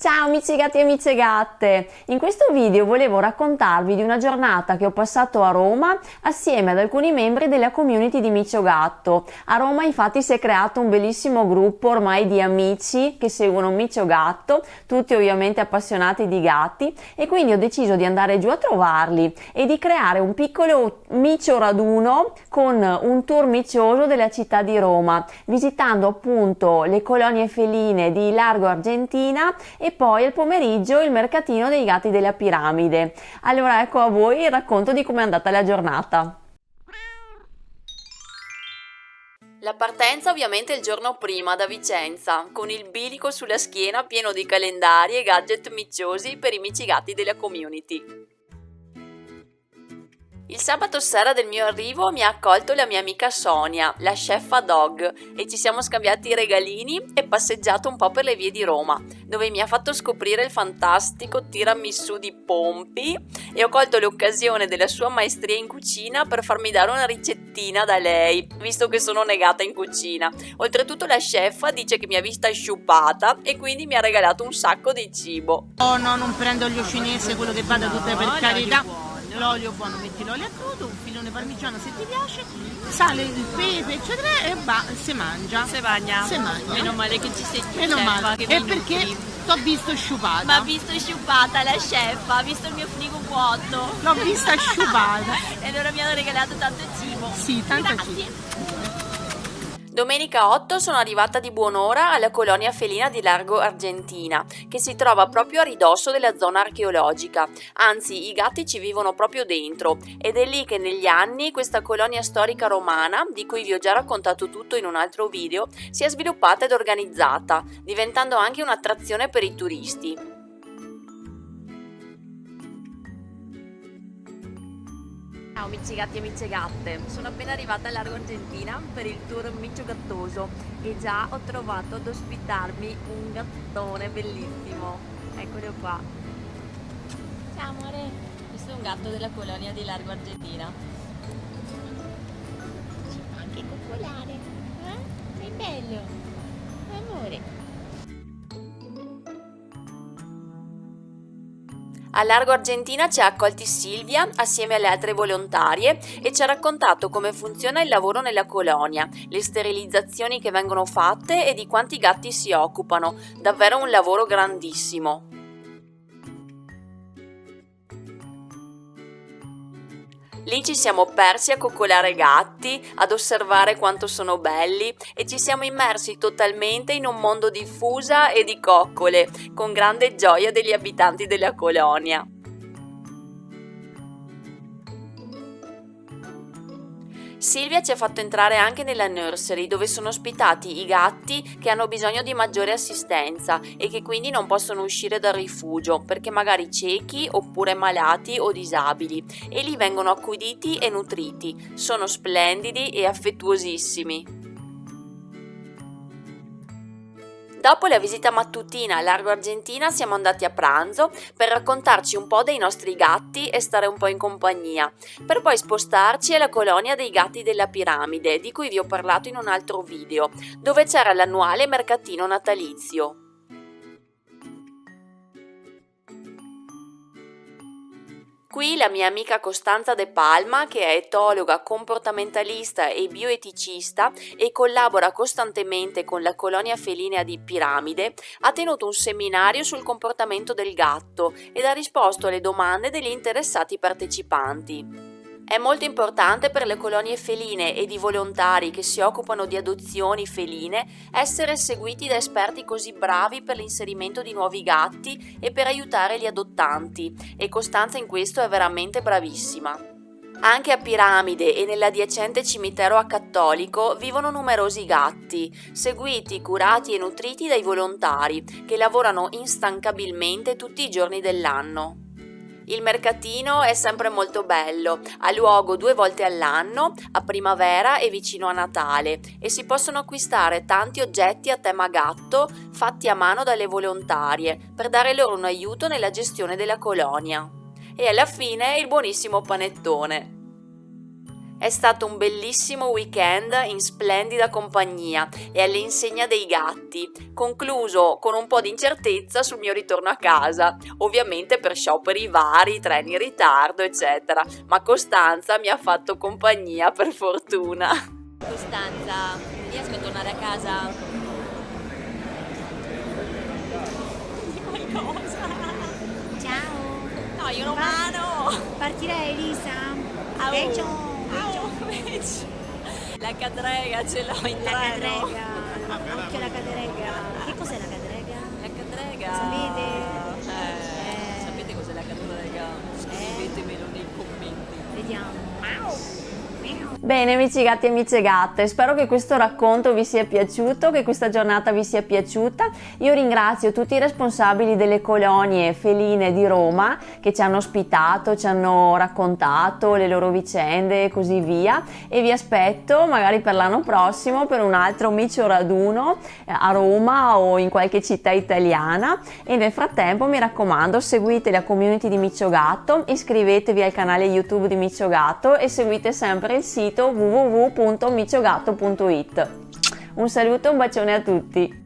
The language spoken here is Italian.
Ciao amici gatti e amiche gatte! In questo video volevo raccontarvi di una giornata che ho passato a Roma assieme ad alcuni membri della community di Micio Gatto. A Roma infatti si è creato un bellissimo gruppo ormai di amici che seguono Micio Gatto, tutti ovviamente appassionati di gatti, e quindi ho deciso di andare giù a trovarli e di creare un piccolo micio raduno con un tour micioso della città di Roma, visitando appunto le colonie feline di Largo Argentina e poi al pomeriggio il mercatino dei gatti della Piramide. Allora ecco a voi il racconto di come è andata la giornata. La partenza ovviamente il giorno prima da Vicenza, con il bilico sulla schiena pieno di calendari e gadget micciosi per i mici gatti della community. Il sabato sera del mio arrivo mi ha accolto la mia amica Sonia, la chef dog, e ci siamo scambiati i regalini e passeggiato un po' per le vie di Roma, dove mi ha fatto scoprire il fantastico tiramisù di Pompi e ho colto l'occasione della sua maestria in cucina per farmi dare una ricettina da lei, visto che sono negata in cucina. Oltretutto la chef dice che mi ha vista sciupata e quindi mi ha regalato un sacco di cibo. Oh no, non prendo olio cinese, quello che vada tutta per carità. L'olio buono, metti l'olio a crudo, un filone parmigiano se ti piace, sale, il pepe, eccetera, e si mangia. Se bagna. Se mangia. Meno male che ci sei tu, Meno chef, male. che E mi perché nutri. t'ho visto sciupata. Ma ha visto sciupata la chef, ha visto il mio frigo vuoto. L'ho vista sciupata. E allora mi hanno regalato tanto cibo. Sì, tanta Grazie. cibo. Domenica 8 sono arrivata di buon'ora alla colonia felina di Largo Argentina, che si trova proprio a ridosso della zona archeologica, anzi i gatti ci vivono proprio dentro, ed è lì che negli anni questa colonia storica romana, di cui vi ho già raccontato tutto in un altro video, si è sviluppata ed organizzata, diventando anche un'attrazione per i turisti. Ciao amici gatti e amiche gatte, sono appena arrivata a Largo Argentina per il tour Micio Gattoso e già ho trovato ad ospitarmi un gattone bellissimo, eccolo qua. Ciao amore, questo è un gatto della colonia di Largo Argentina. Ci può anche coccolare, eh? Sei bello, amore. A Largo Argentina ci ha accolti Silvia assieme alle altre volontarie e ci ha raccontato come funziona il lavoro nella colonia, le sterilizzazioni che vengono fatte e di quanti gatti si occupano, davvero un lavoro grandissimo. Lì ci siamo persi a coccolare gatti, ad osservare quanto sono belli e ci siamo immersi totalmente in un mondo di fusa e di coccole, con grande gioia degli abitanti della colonia. Silvia ci ha fatto entrare anche nella nursery dove sono ospitati i gatti che hanno bisogno di maggiore assistenza e che quindi non possono uscire dal rifugio perché magari ciechi oppure malati o disabili e lì vengono accuditi e nutriti. Sono splendidi e affettuosissimi. Dopo la visita mattutina a Largo Argentina siamo andati a pranzo per raccontarci un po' dei nostri gatti e stare un po' in compagnia, per poi spostarci alla colonia dei gatti della Piramide, di cui vi ho parlato in un altro video, dove c'era l'annuale mercatino natalizio. Qui la mia amica Costanza De Palma, che è etologa, comportamentalista e bioeticista e collabora costantemente con la colonia felina di Piramide, ha tenuto un seminario sul comportamento del gatto ed ha risposto alle domande degli interessati partecipanti. È molto importante per le colonie feline e di volontari che si occupano di adozioni feline essere seguiti da esperti così bravi per l'inserimento di nuovi gatti e per aiutare gli adottanti, e Costanza in questo è veramente bravissima. Anche a Piramide e nell'adiacente cimitero acattolico vivono numerosi gatti, seguiti, curati e nutriti dai volontari che lavorano instancabilmente tutti i giorni dell'anno. Il mercatino è sempre molto bello, ha luogo 2 volte all'anno, a primavera e vicino a Natale, e si possono acquistare tanti oggetti a tema gatto fatti a mano dalle volontarie per dare loro un aiuto nella gestione della colonia. E alla fine il buonissimo panettone. È stato un bellissimo weekend in splendida compagnia e all'insegna dei gatti, concluso con un po' di incertezza sul mio ritorno a casa, ovviamente per scioperi vari, treni in ritardo, eccetera, ma Costanza mi ha fatto compagnia per fortuna. Costanza, riesco a tornare a casa? Di qualcosa? Ciao. No, io non mano! Partirei, Elisa? Au. Becio. Becio. La cadrega ce l'ho in La treno. cadrega. Occhio alla cadrega. Che cos'è la cadrega? La cadrega. Sapete? Sapete cos'è la cadrega? Scrivetemelo nei commenti. Vediamo. Bene amici gatti e amiche gatte, spero che questo racconto vi sia piaciuto, che questa giornata vi sia piaciuta. Io ringrazio tutti i responsabili delle colonie feline di Roma che ci hanno ospitato, ci hanno raccontato le loro vicende e così via, e vi aspetto magari per l'anno prossimo per un altro micio raduno a Roma o in qualche città italiana. E nel frattempo mi raccomando, seguite la community di Micio Gatto, iscrivetevi al canale YouTube di Micio Gatto e seguite sempre il sito www.miciogatto.it. Un saluto e un bacione a tutti!